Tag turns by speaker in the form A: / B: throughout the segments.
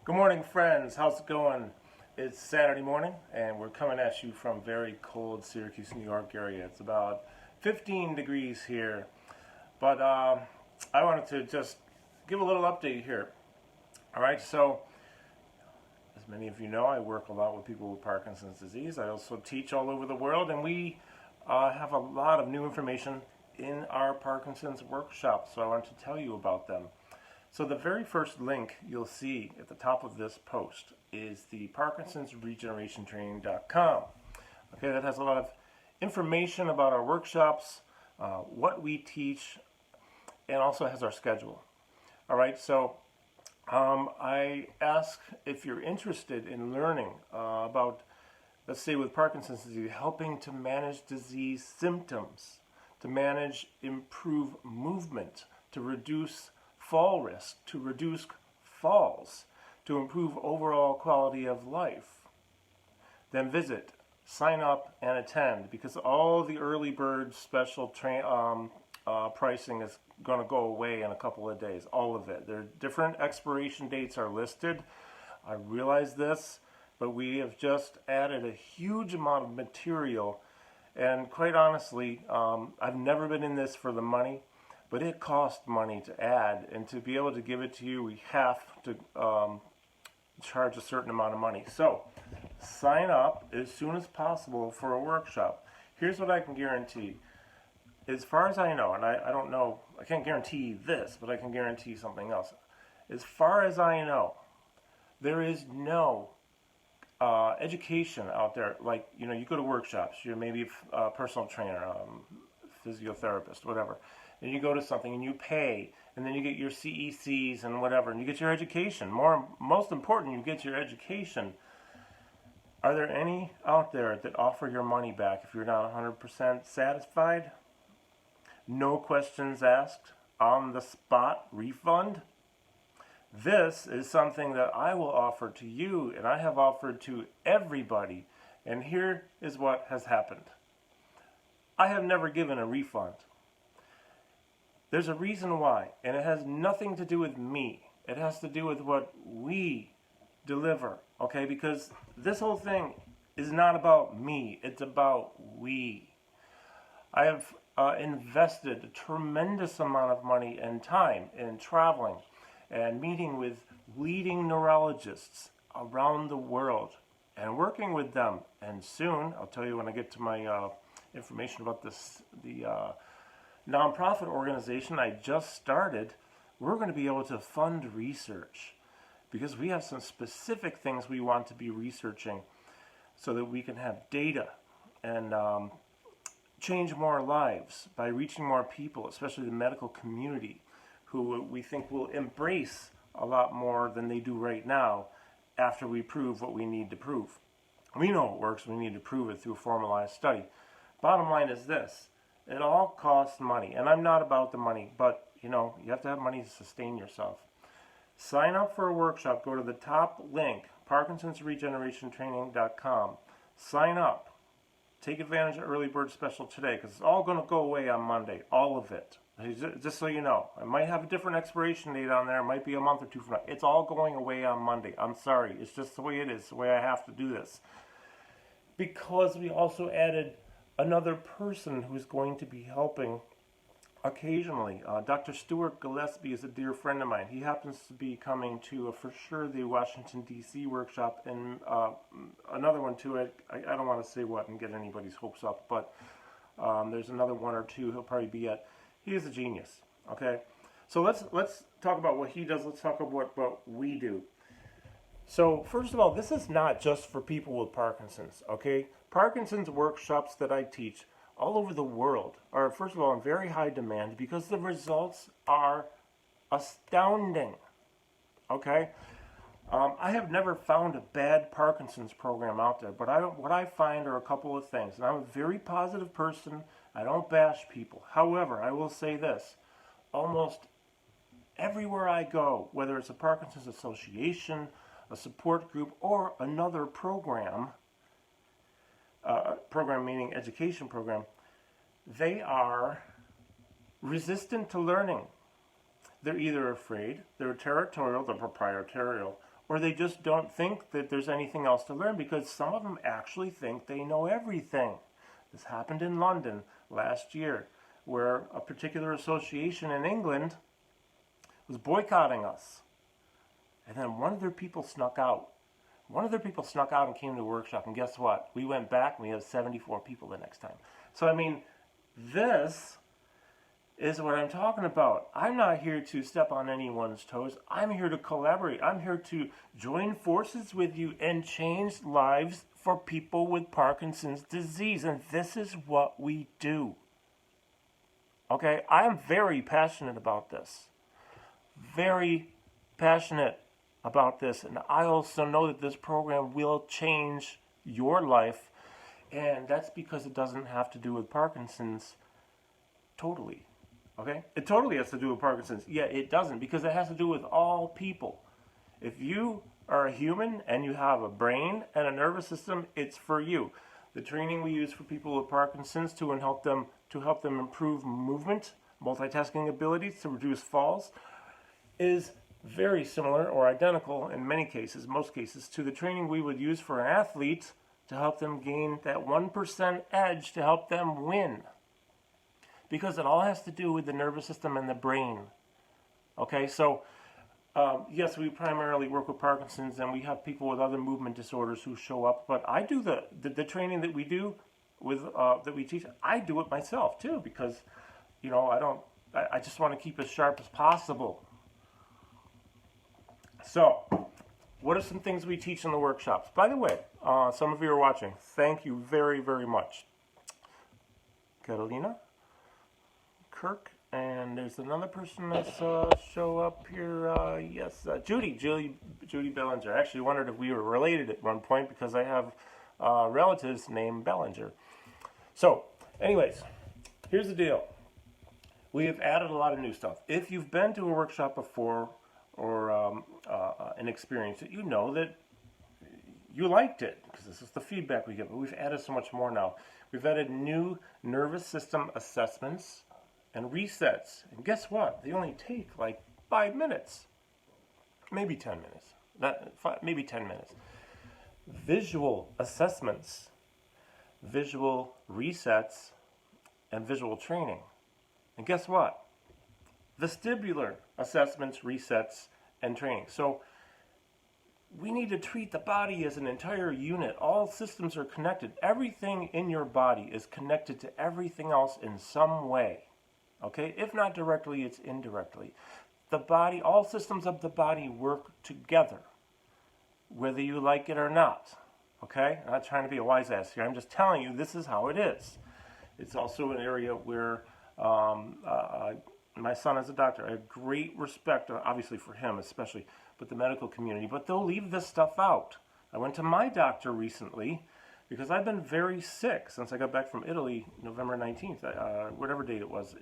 A: Good morning, friends. How's it going? It's Saturday morning, and we're coming at you from very cold Syracuse, New York area. It's about 15 degrees here, but I wanted to just give a little update here. All right, so as many of you know, I work a lot with people with Parkinson's disease. I also teach all over the world, and we have a lot of new information in our Parkinson's workshop, so I want to tell you about them. So the very first link you'll see at the top of this post is the parkinsonsregenerationtraining.com. Okay, that has a lot of information about our workshops, what we teach, and also has our schedule. All right, so I ask if you're interested in learning about, let's say with Parkinson's disease, helping to manage disease symptoms, to improve movement, to reduce fall risk, to reduce falls, to improve overall quality of life, then visit, sign up, and attend, because all the early bird special pricing is going to go away in a couple of days, all of it. There are different expiration dates are listed. I realize this, but we have just added a huge amount of material, and quite honestly, I've never been in this for the money. But it costs money to add, and to be able to give it to you, we have to charge a certain amount of money. So sign up as soon as possible for a workshop. Here's what I can guarantee. As far as I know, and I don't know, I can't guarantee this, but I can guarantee something else. As far as I know, there is no education out there. Like, you know, you go to workshops, you're maybe a personal trainer, physiotherapist, whatever. And you go to something and you pay, and then you get your CECs and whatever, and you get your education. Most important, you get your education. Are there any out there that offer your money back if you're not 100% satisfied? No questions asked, on the spot refund? This is something that I will offer to you, and I have offered to everybody. And here is what has happened. I have never given a refund. There's a reason why, and it has nothing to do with me. It has to do with what we deliver, okay? Because this whole thing is not about me, it's about we. I have invested a tremendous amount of money and time in traveling and meeting with leading neurologists around the world and working with them. And soon, I'll tell you when I get to my information about this, the nonprofit organization I just started, we're going to be able to fund research because we have some specific things we want to be researching so that we can have data and change more lives by reaching more people, especially the medical community, who we think will embrace a lot more than they do right now after we prove what we need to prove. We know it works, we need to prove it through a formalized study. Bottom line is this. It all costs money, and I'm not about the money, but you know, you have to have money to sustain yourself. Sign up for a workshop. Go to the top link, parkinsonsregenerationtraining.com. Sign up. Take advantage of early bird special today, because it's all going to go away on Monday, all of it. Just so you know, I might have a different expiration date on there. It might be a month or two from now. It's all going away on Monday. I'm sorry. It's just the way it is, the way I have to do this. Because we also added another person who's going to be helping occasionally. Dr. Stuart Gillespie is a dear friend of mine. He happens to be coming to, for sure, the Washington, D.C. workshop, and another one too. I don't want to say what and get anybody's hopes up, but there's another one or two he'll probably be at. He is a genius, okay? So let's talk about what he does. Let's talk about what we do. So first of all, this is not just for people with Parkinson's, okay? Parkinson's workshops that I teach all over the world are, first of all, in very high demand because the results are astounding, okay? I have never found a bad Parkinson's program out there, but what I find are a couple of things. And I'm a very positive person. I don't bash people. However, I will say this. Almost everywhere I go, whether it's a Parkinson's Association, a support group, or another program meaning education program, they are resistant to learning. They're either afraid, they're territorial, they're proprietorial, or they just don't think that there's anything else to learn, because some of them actually think they know everything. This happened in London last year, where a particular association in England was boycotting us. And then one of their people snuck out. One of their people snuck out and came to the workshop, and guess what? We went back and we had 74 people the next time. So, I mean, this is what I'm talking about. I'm not here to step on anyone's toes. I'm here to collaborate. I'm here to join forces with you and change lives for people with Parkinson's disease. And this is what we do. Okay? I am very passionate about this. Very passionate about this. And I also know that this program will change your life. And that's because it doesn't have to do with Parkinson's totally. Okay? It totally has to do with Parkinson's. Yeah, it doesn't, because it has to do with all people. If you are a human and you have a brain and a nervous system, it's for you. The training we use for people with Parkinson's to help them improve movement, multitasking abilities, to reduce falls, is very similar or identical in many cases, most cases, to the training we would use for an athlete to help them gain that 1% edge to help them win. Because it all has to do with the nervous system and the brain. Okay, so yes, we primarily work with Parkinson's, and we have people with other movement disorders who show up. But I do the training that we do with that we teach. I do it myself too, because I just want to keep as sharp as possible. So, what are some things we teach in the workshops? By the way, some of you are watching. Thank you very, very much, Catalina, Kirk, and there's another person that's show up here. Yes, Judy Bellinger. I actually wondered if we were related at one point, because I have relatives named Bellinger. So, anyways, here's the deal. We have added a lot of new stuff. If you've been to a workshop before, or an experience that you know that you liked it, because this is the feedback we get, but we've added so much more now. We've added new nervous system assessments and resets. And guess what? They only take like 5 minutes. Maybe 10 minutes. Maybe 10 minutes. Visual assessments, visual resets, and visual training. And guess what? Vestibular assessments, resets, and training. So we need to treat the body as an entire unit. All systems are connected. Everything in your body is connected to everything else in some way. Okay? If not directly, it's indirectly. The body, all systems of the body work together, whether you like it or not. Okay? I'm not trying to be a wise ass here. I'm just telling you this is how it is. It's also an area where my son is a doctor. I have great respect, obviously for him especially, but the medical community. But they'll leave this stuff out. I went to my doctor recently because I've been very sick since I got back from Italy, November 19th, whatever date it was.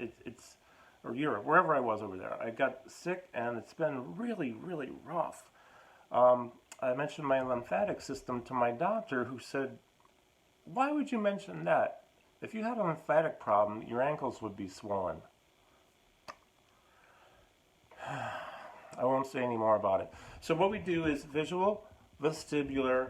A: Or Europe, wherever I was over there. I got sick, and it's been really, really rough. I mentioned my lymphatic system to my doctor, who said, "Why would you mention that? If you had a lymphatic problem, your ankles would be swollen." I won't say any more about it. So what we do is visual, vestibular,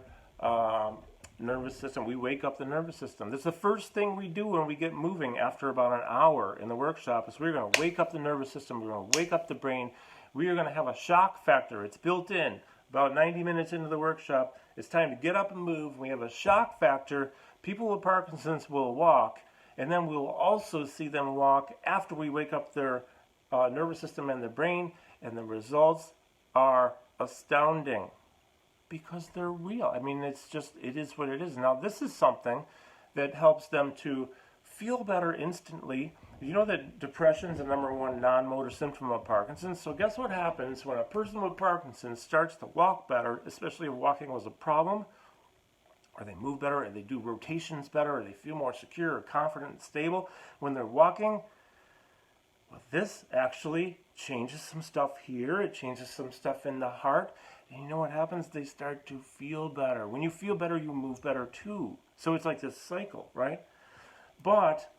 A: nervous system. We wake up the nervous system. That's the first thing we do when we get moving after about an hour in the workshop, is we're going to wake up the nervous system. We're going to wake up the brain. We are going to have a shock factor. It's built in. About 90 minutes into the workshop, it's time to get up and move. We have a shock factor. People with Parkinson's will walk, and then we'll also see them walk after we wake up their nervous system and the brain, and the results are astounding because they're real. I mean, it is what it is. Now, this is something that helps them to feel better instantly. You know that depression is the #1 non-motor symptom of Parkinson's. So guess what happens when a person with Parkinson's starts to walk better, especially if walking was a problem, or they move better, or they do rotations better, or they feel more secure or confident and stable when they're walking? Well, this actually changes some stuff here. It changes some stuff in the heart. And you know what happens? They start to feel better. When you feel better, you move better too. So it's like this cycle, right? But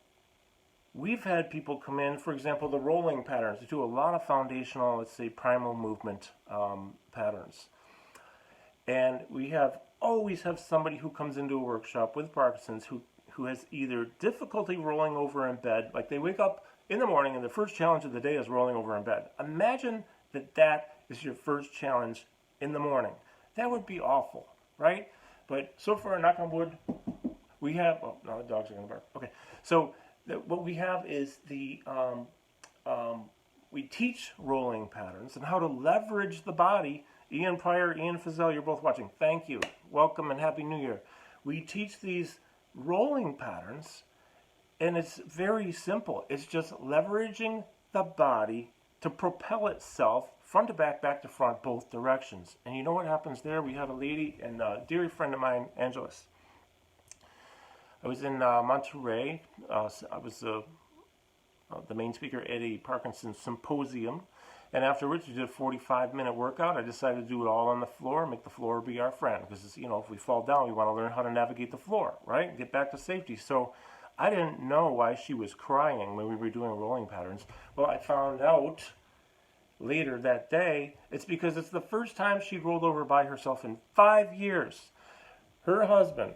A: we've had people come in, for example, the rolling patterns. They do a lot of foundational, let's say, primal movement patterns. And we always have somebody who comes into a workshop with Parkinson's who has either difficulty rolling over in bed, like they wake up in the morning and the first challenge of the day is rolling over in bed. Imagine that is your first challenge in the morning. That would be awful, right? But so far, knock on wood, we have, oh, no, the dogs are going to bark. Okay, so what we have is we teach rolling patterns and how to leverage the body. Ian Pryor, Ian Fazell, you're both watching. Thank you. Welcome and Happy New Year. We teach these rolling patterns, and it's very simple. It's just leveraging the body to propel itself front to back, back to front, both directions. And you know what happens there? We have a lady, and a dear friend of mine, Angeles. I was in Monterey. I was the main speaker at a Parkinson symposium. And afterwards, we did a 45-minute workout. I decided to do it all on the floor, make the floor be our friend. Because, you know, if we fall down, we want to learn how to navigate the floor, right? Get back to safety. So I didn't know why she was crying when we were doing rolling patterns. Well, I found out later that day, it's because it's the first time she rolled over by herself in 5 years. Her husband,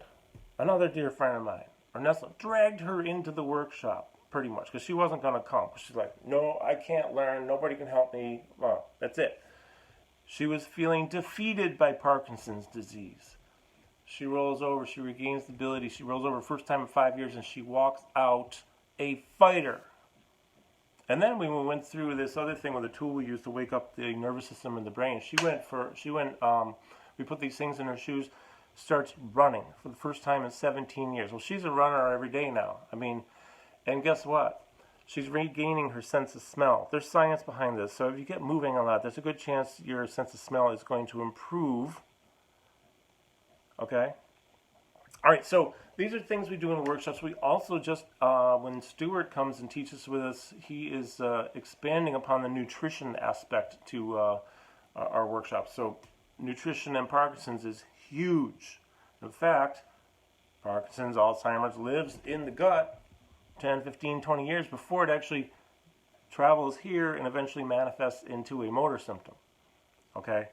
A: another dear friend of mine, Ernesto, dragged her into the workshop, pretty much, because she wasn't going to come. She's like, no, I can't learn. Nobody can help me. Well, that's it. She was feeling defeated by Parkinson's disease. She rolls over. She regains the ability. She rolls over first time in 5 years, and she walks out a fighter. And then when we went through this other thing with a tool we used to wake up the nervous system and the brain, we put these things in her shoes, starts running for the first time in 17 years. Well, she's a runner every day now. I mean, and guess what? She's regaining her sense of smell. There's science behind this. So if you get moving a lot, there's a good chance your sense of smell is going to improve. Okay? All right, so these are things we do in workshops. We also just, when Stuart comes and teaches with us, he is expanding upon the nutrition aspect to our workshops. So nutrition and Parkinson's is huge. In fact, Parkinson's, Alzheimer's lives in the gut 10, 15, 20 years before it actually travels here and eventually manifests into a motor symptom. Okay?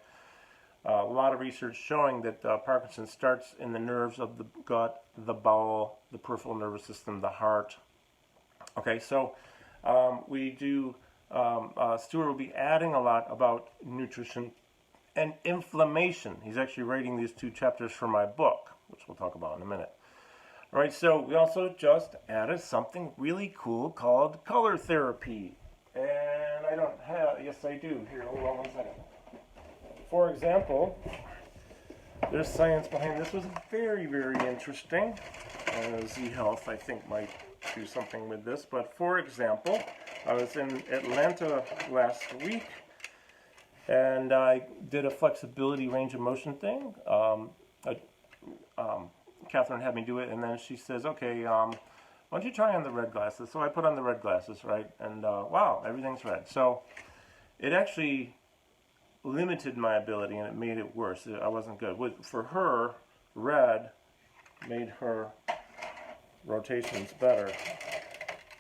A: A lot of research showing that Parkinson's starts in the nerves of the gut, the bowel, the peripheral nervous system, the heart. Okay, so Stuart will be adding a lot about nutrition and inflammation. He's actually writing these 2 chapters for my book, which we'll talk about in a minute. All right, so we also just added something really cool called color therapy. And I don't have, yes I do. Here, hold on one second. For example, there's science behind this. Was very, very interesting. Z Health, I think, might do something with this. But for example, I was in Atlanta last week, and I did a flexibility range of motion thing. Catherine had me do it, and then she says, okay, why don't you try on the red glasses? So I put on the red glasses, right? And wow, everything's red. So it actually limited my ability, and it made it worse. I wasn't good. For her, red made her rotations better.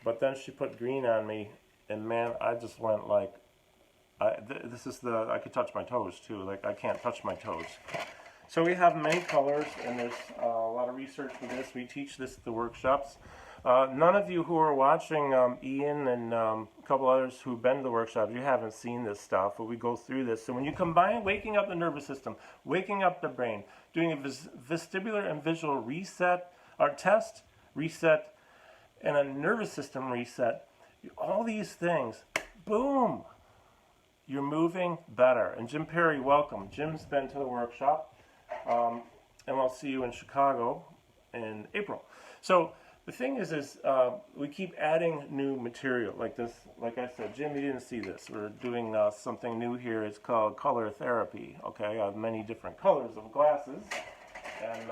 A: But then she put green on me, and man, I just went like, I could touch my toes too. Like, I can't touch my toes. So we have many colors, and there's a lot of research for this. We teach this at the workshops. None of you who are watching, Ian and a couple others who've been to the workshops, you haven't seen this stuff, but we go through this. So when you combine waking up the nervous system, waking up the brain, doing a vestibular and visual reset, or test, reset, and a nervous system reset, all these things, boom, you're moving better. And Jim Perry, welcome. Jim's been to the workshop, and we'll see you in Chicago in April. So the thing is we keep adding new material like this. Like I said, Jim, you didn't see this. We're doing something new here. It's called color therapy. Okay, I have many different colors of glasses, and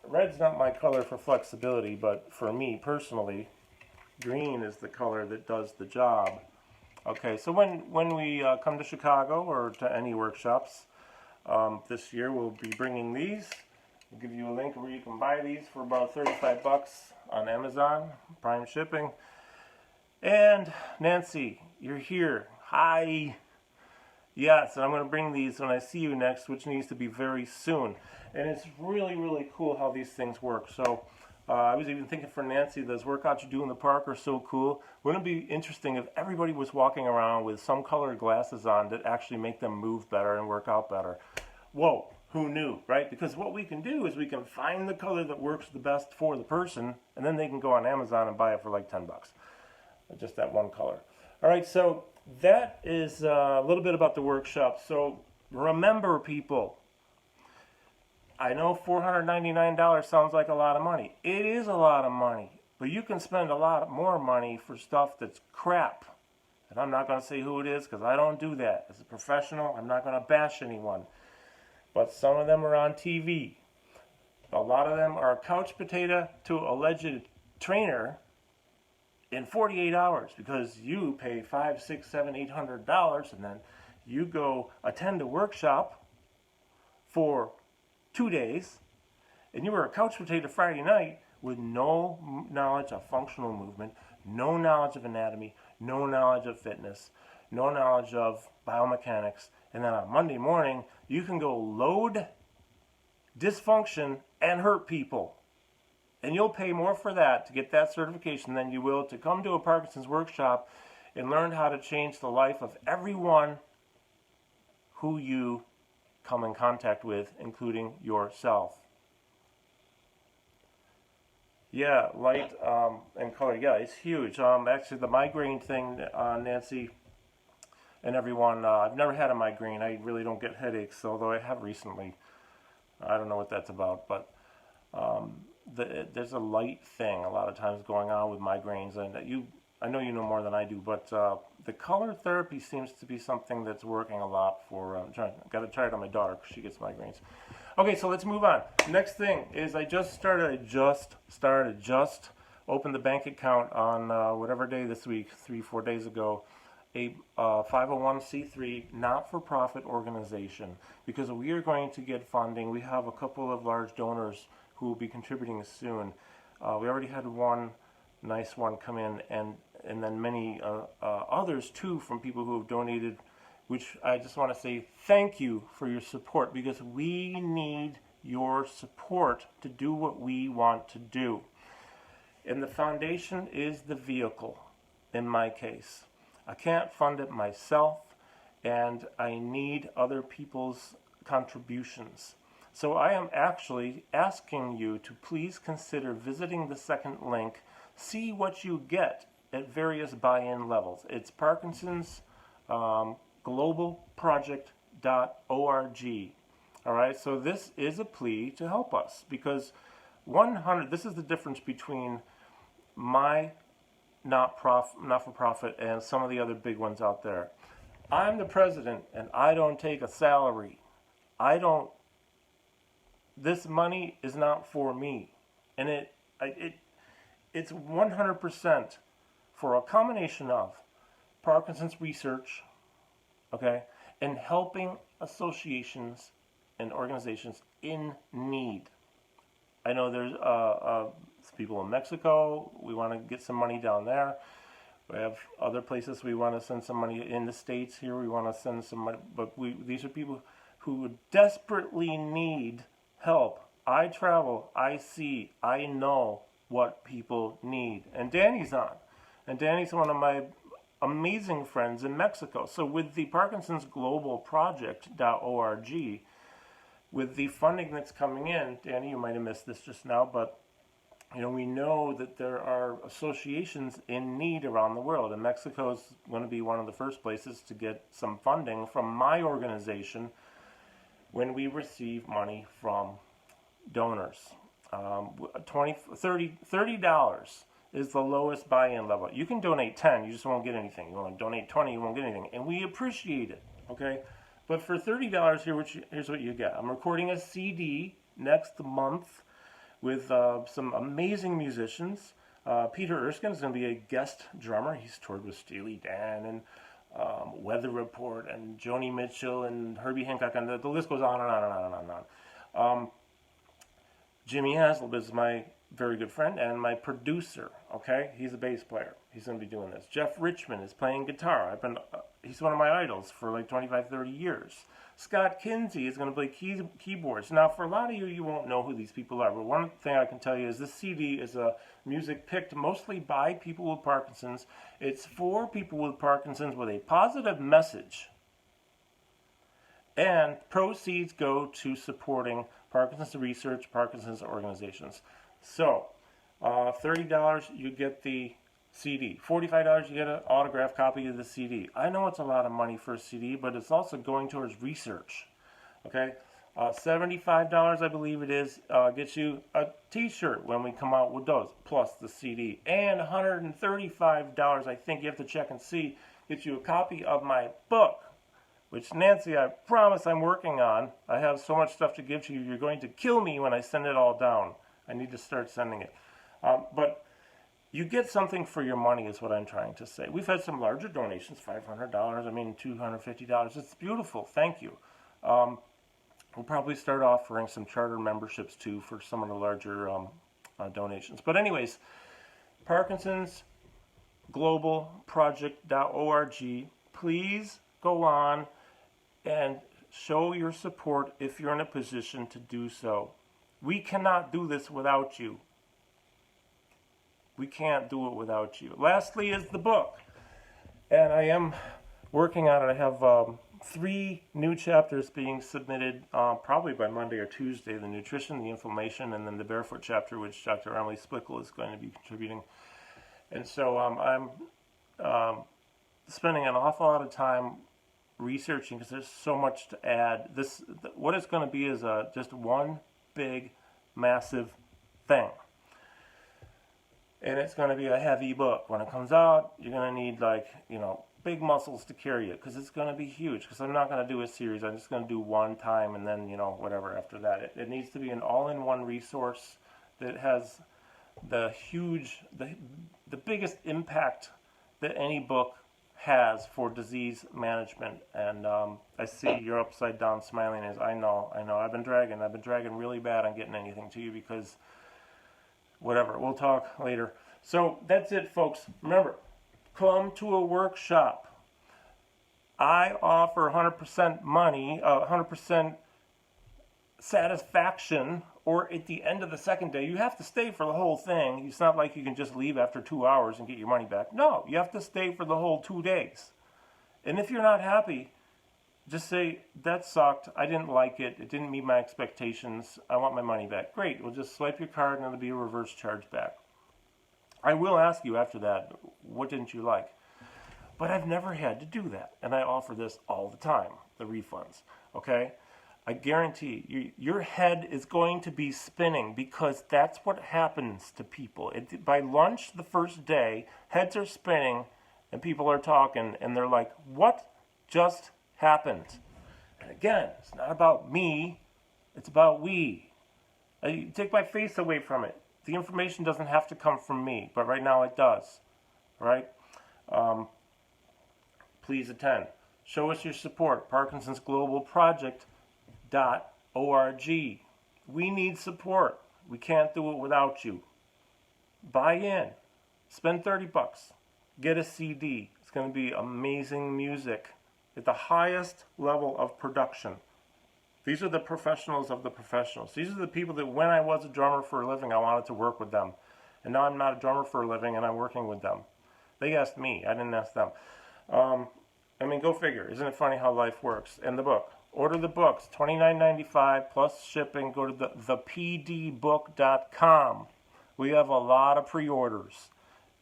A: red's not my color for flexibility, but for me personally, green is the color that does the job. Okay, so when we come to Chicago or to any workshops this year, we'll be bringing these. We'll give you a link where you can buy these for about $35 on Amazon, Prime shipping. And Nancy, you're here. Hi. Yes, and I'm going to bring these when I see you next, which needs to be very soon. And it's really, really cool how these things work. So I was even thinking for Nancy, those workouts you do in the park are so cool. Wouldn't it be interesting if everybody was walking around with some colored glasses on that actually make them move better and work out better? Whoa, who knew, right? Because what we can do is we can find the color that works the best for the person, and then they can go on Amazon and buy it for like $10. Just that one color. All right, so that is a little bit about the workshop. So remember, people, I know $499 sounds like a lot of money. It is a lot of money, but you can spend a lot more money for stuff that's crap. And I'm not going to say who it is because I don't do that. As a professional, I'm not going to bash anyone. But some of them are on TV. A lot of them are couch potato to alleged trainer in 48 hours because you pay $500, $600, $700, $800 and then you go attend a workshop for 2 days and you were a couch potato Friday night with no knowledge of functional movement, no knowledge of anatomy, no knowledge of fitness, no knowledge of biomechanics, and then on Monday morning you can go load dysfunction and hurt people. And you'll pay more for that to get that certification than you will to come to a Parkinson's workshop and learn how to change the life of everyone who you come in contact with, including yourself. Yeah, light and color. Yeah, it's huge. Actually, the migraine thing, Nancy and everyone, I've never had a migraine. I really don't get headaches, although I have recently. I don't know what that's about, but there's a light thing a lot of times going on with migraines, and I know you know more than I do, but the color therapy seems to be something that's working a lot for. Got to try it on my daughter because she gets migraines. Okay, so let's move on. Next thing is I just opened the bank account on whatever day this week, 3-4 days ago, a 501c3 not-for-profit organization, because we are going to get funding. We have a couple of large donors who will be contributing soon. We already had one nice one come in, and then many others too from people who have donated, which I just want to say thank you for your support, because we need your support to do what we want to do. And the foundation is the vehicle in my case. I can't fund it myself, and I need other people's contributions. So I am actually asking you to please consider visiting the second link, see what you get at various buy-in levels. It's Parkinson's globalproject.org. All right, so this is a plea to help us, because this is the difference between my not-for-profit and some of the other big ones out there. I'm the president and I don't take a salary. This money is not for me, and it's 100% for a combination of Parkinson's research, okay, and helping associations and organizations in need. I know there's people in Mexico. We want to get some money down there. We have other places we want to send some money. In the States here, we want to send some money. But these are people who desperately need help. I travel, I see, I know what people need. And Danny's on. And Danny's one of my amazing friends in Mexico. So with the Parkinson's globalproject.org, with the funding that's coming in, Danny, you might have missed this just now, but we know that there are associations in need around the world, and Mexico is going to be one of the first places to get some funding from my organization when we receive money from donors. $30 is the lowest buy-in level. You can donate 10, you just won't get anything. You want to donate 20, you won't get anything, and we appreciate it. Okay. But for $30 here, here's what you get. I'm recording a CD next month with some amazing musicians. Peter Erskine is going to be a guest drummer. He's toured with Steely Dan and Weather Report and Joni Mitchell and Herbie Hancock, and the list goes on and on and on and on and on. Jimmy Haslip is my very good friend and my producer. Okay, he's a bass player. He's going to be doing this. Jeff Richmond is playing guitar. He's one of my idols for like 25, 30 years. Scott Kinsey is going to play keyboards. Now, for a lot of you, you won't know who these people are, but one thing I can tell you is this CD is music picked mostly by people with Parkinson's. It's for people with Parkinson's with a positive message. And proceeds go to supporting Parkinson's research, Parkinson's organizations. So, $30, you get the CD. $45, you get an autographed copy of the CD. I know it's a lot of money for a CD, but it's also going towards research. Okay? $75, I believe it is, gets you a t-shirt when we come out with those, plus the CD. And $135, I think you have to check and see, gets you a copy of my book, which, Nancy, I promise I'm working on. I have so much stuff to give to you. You're going to kill me when I send it all down. I need to start sending it. But you get something for your money is what I'm trying to say. We've had some larger donations, $500, $250. It's beautiful. Thank you. We'll probably start offering some charter memberships, too, for some of the larger donations. But anyways, Parkinson's Global Project.org. Please go on and show your support if you're in a position to do so. We cannot do this without you. We can't do it without you. Lastly is the book. And I am working on it. I have 3 new chapters being submitted probably by Monday or Tuesday. The nutrition, the inflammation, and then the barefoot chapter, which Dr. Emily Splickle is going to be contributing. And so I'm spending an awful lot of time researching because there's so much to add. What it's going to be is just one big, massive thing. And it's going to be a heavy book. When it comes out, you're going to need, big muscles to carry it because it's going to be huge. Because I'm not going to do a series. I'm just going to do one time and then, whatever after that. It needs to be an all-in-one resource that has the biggest impact that any book has for disease management. And I see you're upside down smiling as I know. I've been dragging really bad on getting anything to you because whatever, we'll talk later. So that's it, folks. Remember, come to a workshop. I offer 100% money, 100% satisfaction, or at the end of the second day, you have to stay for the whole thing. It's not like you can just leave after 2 hours and get your money back. No, you have to stay for the whole 2 days. And if you're not happy, just say, that sucked, I didn't like it, it didn't meet my expectations, I want my money back. Great, we'll just swipe your card and it'll be a reverse charge back. I will ask you after that, what didn't you like? But I've never had to do that, and I offer this all the time, the refunds, okay? I guarantee you, your head is going to be spinning because that's what happens to people. By lunch the first day, heads are spinning and people are talking and they're like, what just happened? And again, it's not about me, it's about we. You take my face away from it. The information doesn't have to come from me, but right now it does. Right? Please attend. Show us your support. Parkinson's Global Project.org. We need support. We can't do it without you. Buy in. Spend $30. Get a CD. It's going to be amazing music at the highest level of production. These are the professionals of the professionals. These are the people that when I was a drummer for a living, I wanted to work with them. And now I'm not a drummer for a living and I'm working with them. They asked me. I didn't ask them. Go figure. Isn't it funny how life works? And the book. Order the books. $29.95 plus shipping. Go to thepdbook.com. We have a lot of pre-orders.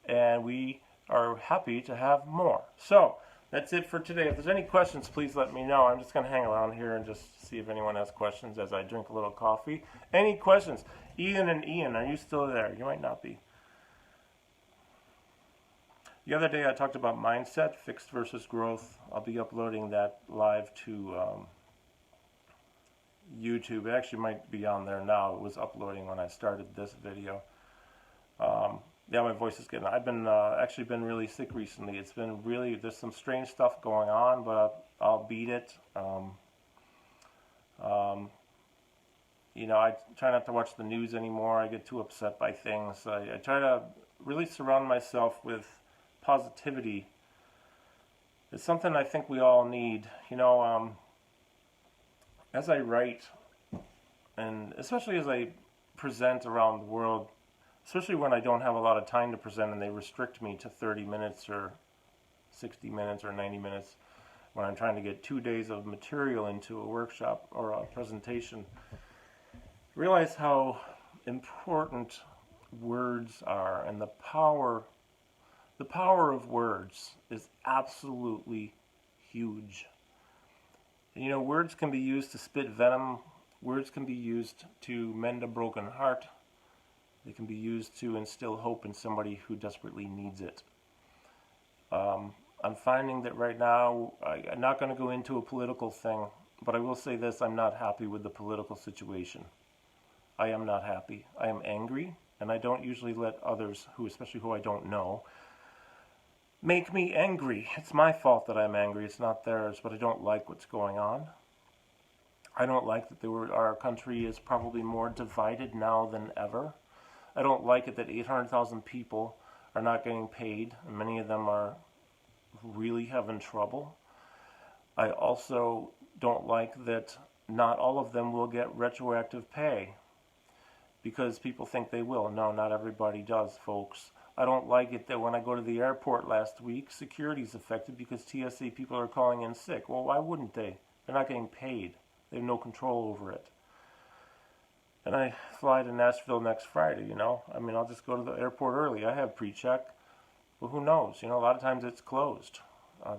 A: And we are happy to have more. So, that's it for today. If there's any questions, please let me know. I'm just going to hang around here and just see if anyone has questions as I drink a little coffee. Any questions? Ian, are you still there? You might not be. The other day I talked about mindset, fixed versus growth. I'll be uploading that live to YouTube. It actually might be on there now. It was uploading when I started this video. Yeah, my voice is getting. I've been actually been really sick recently. It's been really, there's some strange stuff going on, but I'll beat it. I try not to watch the news anymore. I get too upset by things. I try to really surround myself with positivity is something I think we all need. As I write, and especially as I present around the world, especially when I don't have a lot of time to present and they restrict me to 30 minutes or 60 minutes or 90 minutes when I'm trying to get 2 days of material into a workshop or a presentation, realize how important words are, and the power of words is absolutely huge. Words can be used to spit venom. Words can be used to mend a broken heart. They can be used to instill hope in somebody who desperately needs it. I'm finding that right now, I'm not going to go into a political thing, but I will say this: I'm not happy with the political situation. I am not happy. I am angry, and I don't usually let others, especially who I don't know, make me angry. It's my fault that I'm angry. It's not theirs, but I don't like what's going on. I don't like that our country is probably more divided now than ever. I don't like it that 800,000 people are not getting paid, and many of them are really having trouble. I also don't like that not all of them will get retroactive pay because people think they will. No, not everybody does, folks. I don't like it that when I go to the airport last week, security's affected because TSA people are calling in sick. Well, why wouldn't they? They're not getting paid. They have no control over it. And I fly to Nashville next Friday, I'll just go to the airport early. I have pre-check. Well, who knows? A lot of times it's closed.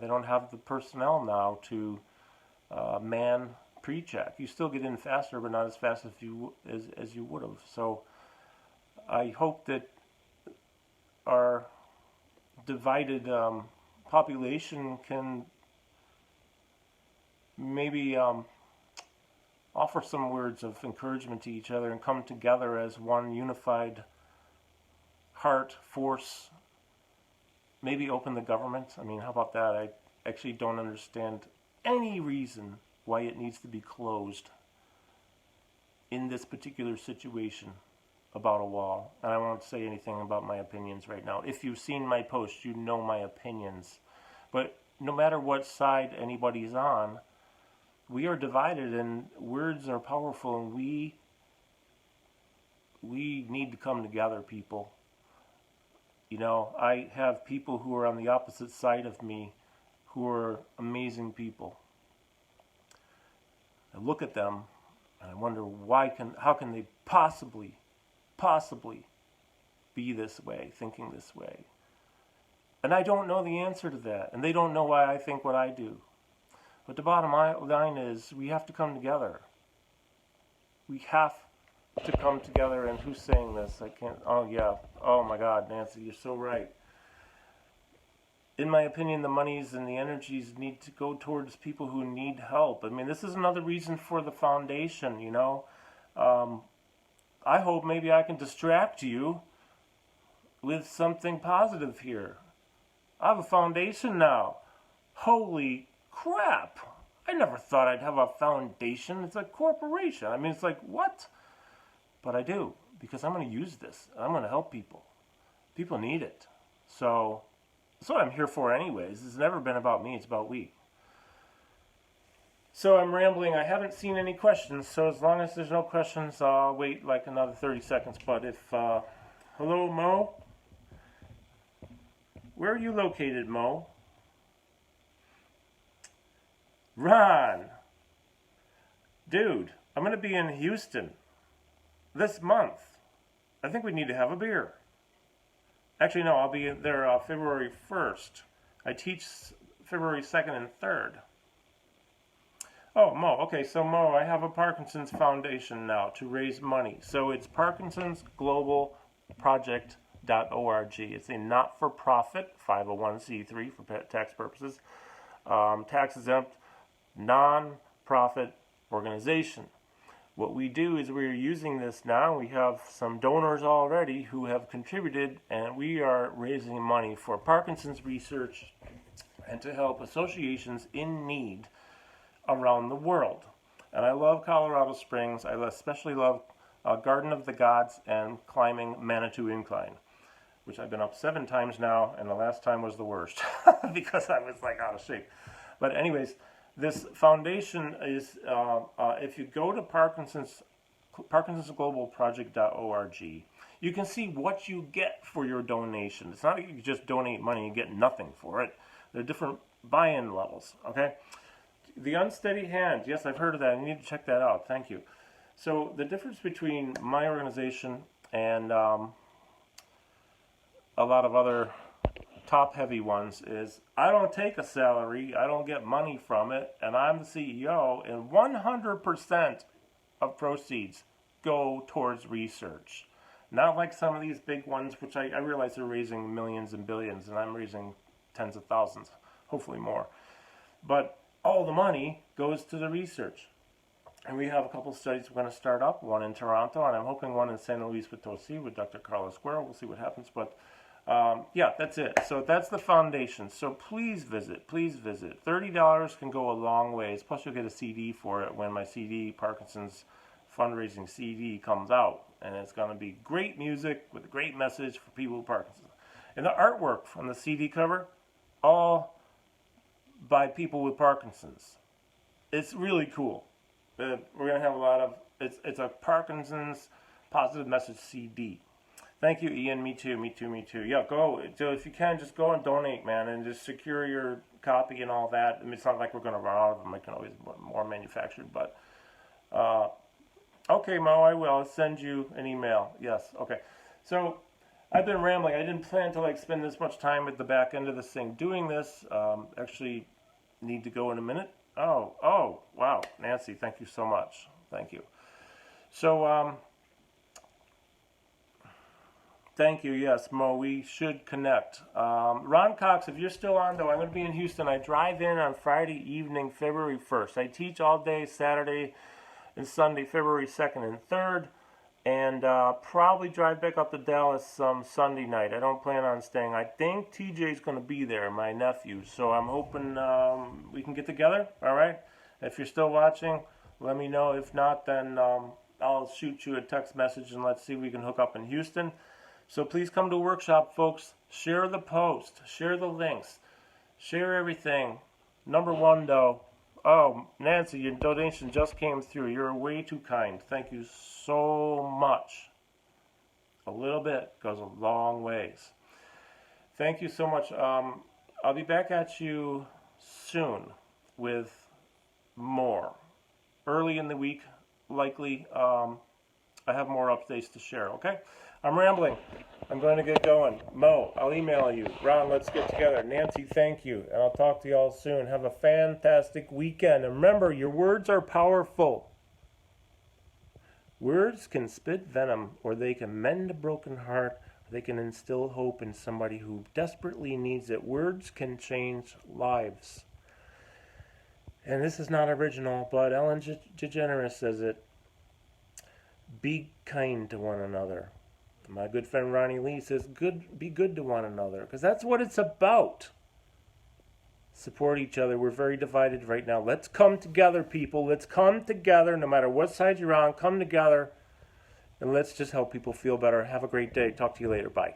A: They don't have the personnel now to man pre-check. You still get in faster, but not as fast as you would have. So I hope that our divided population can maybe offer some words of encouragement to each other and come together as one unified heart, force. Maybe open the government. How about that? I actually don't understand any reason why it needs to be closed in this particular situation about a wall. And I won't say anything about my opinions right now. If you've seen my post, you know my opinions. But no matter what side anybody's on, we are divided, and words are powerful, and we need to come together, people. I have people who are on the opposite side of me who are amazing people. I look at them and I wonder how can they possibly be this way, thinking this way. And I don't know the answer to that, and they don't know why I think what I do. But the bottom line is we have to come together. We have to come together. And who's saying this? I can't. Oh, yeah. Oh, my God, Nancy, you're so right. In my opinion, the monies and the energies need to go towards people who need help. This is another reason for the foundation, I hope maybe I can distract you with something positive here. I have a foundation now. Holy crap. I never thought I'd have a foundation. It's a corporation. It's like, what? But I do, because I'm going to use this. I'm going to help people. People need it. So that's what I'm here for anyways. It's never been about me. It's about we. So I'm rambling. I haven't seen any questions. So as long as there's no questions, I'll wait like another 30 seconds. But if, hello, Mo? Where are you located, Mo? Ron, dude, I'm going to be in Houston this month. I think we need to have a beer. Actually, no, I'll be there February 1st. I teach February 2nd and 3rd. Oh, Mo. Okay, so Mo, I have a Parkinson's Foundation now to raise money. So it's parkinsonsglobalproject.org. It's a not-for-profit 501c3 for tax purposes, tax-exempt, non-profit organization. What we do is we're using this now. We have some donors already who have contributed, and we are raising money for Parkinson's research and to help associations in need around the world. And I love Colorado Springs. I especially love Garden of the Gods and climbing Manitou Incline. which I've been up 7 times now, and the last time was the worst because I was like out of shape. But anyways, this foundation is, if you go to parkinsonsglobalproject.org, you can see what you get for your donation. It's not that you just donate money and get nothing for it. There are different buy-in levels, okay? The Unsteady Hand, yes, I've heard of that. You need to check that out. Thank you. So the difference between my organization and a lot of other top-heavy ones is I don't take a salary, I don't get money from it, and I'm the CEO, and 100% of proceeds go towards research. Not like some of these big ones, which I realize they're raising millions and billions, and I'm raising tens of thousands, hopefully more. But all the money goes to the research. And we have a couple studies we're going to start up, one in Toronto, and I'm hoping one in San Luis Potosi with Dr. Carlos Guerrero. We'll see what happens, but yeah, that's it. So that's the foundation. So please visit, please visit. $30 can go a long ways, plus you'll get a CD for it when my CD, Parkinson's fundraising CD, comes out. And it's going to be great music with a great message for people with Parkinson's. And the artwork from the CD cover, all by people with Parkinson's. It's really cool. We're going to have a lot of, it's a Parkinson's positive message CD. Thank you, Ian. Me too, me too, me too. Yeah, go. So if you can, just go and donate, man, and just secure your copy and all that. I mean, it's not like we're going to run out of them. I can always get more manufactured, but okay, Mo, I will. I'll send you an email. Yes, okay. So I've been rambling. I didn't plan to spend this much time at the back end of this thing doing this. Actually, need to go in a minute. Oh, wow. Nancy, thank you so much. Thank you. So, thank you. Yes, Mo, we should connect. Ron Cox, if you're still on, though, I'm going to be in Houston. I drive in on Friday evening, February 1st. I teach all day Saturday and Sunday, February 2nd and 3rd. And probably drive back up to Dallas Sunday night. I don't plan on staying. I think TJ's going to be there, my nephew. So I'm hoping we can get together, all right? If you're still watching, let me know. If not, then I'll shoot you a text message and let's see if we can hook up in Houston. So please come to a workshop, folks. Share the post. Share the links. Share everything. Number one, though. Oh, Nancy, your donation just came through. You're way too kind. Thank you so much. A little bit goes a long ways. Thank you so much. I'll be back at you soon with more. Early in the week, likely, I have more updates to share, okay? I'm rambling. I'm going to get going. Mo, I'll email you. Ron, let's get together. Nancy, thank you. And I'll talk to you all soon. Have a fantastic weekend. And remember, your words are powerful. Words can spit venom, or they can mend a broken heart, or they can instill hope in somebody who desperately needs it. Words can change lives. And this is not original, but Ellen DeGeneres says it. Be kind to one another. My good friend Ronnie Lee says, be good to one another, because that's what it's about. Support each other. We're very divided right now. Let's come together, people. Let's come together, no matter what side you're on. Come together, and let's just help people feel better. Have a great day. Talk to you later. Bye.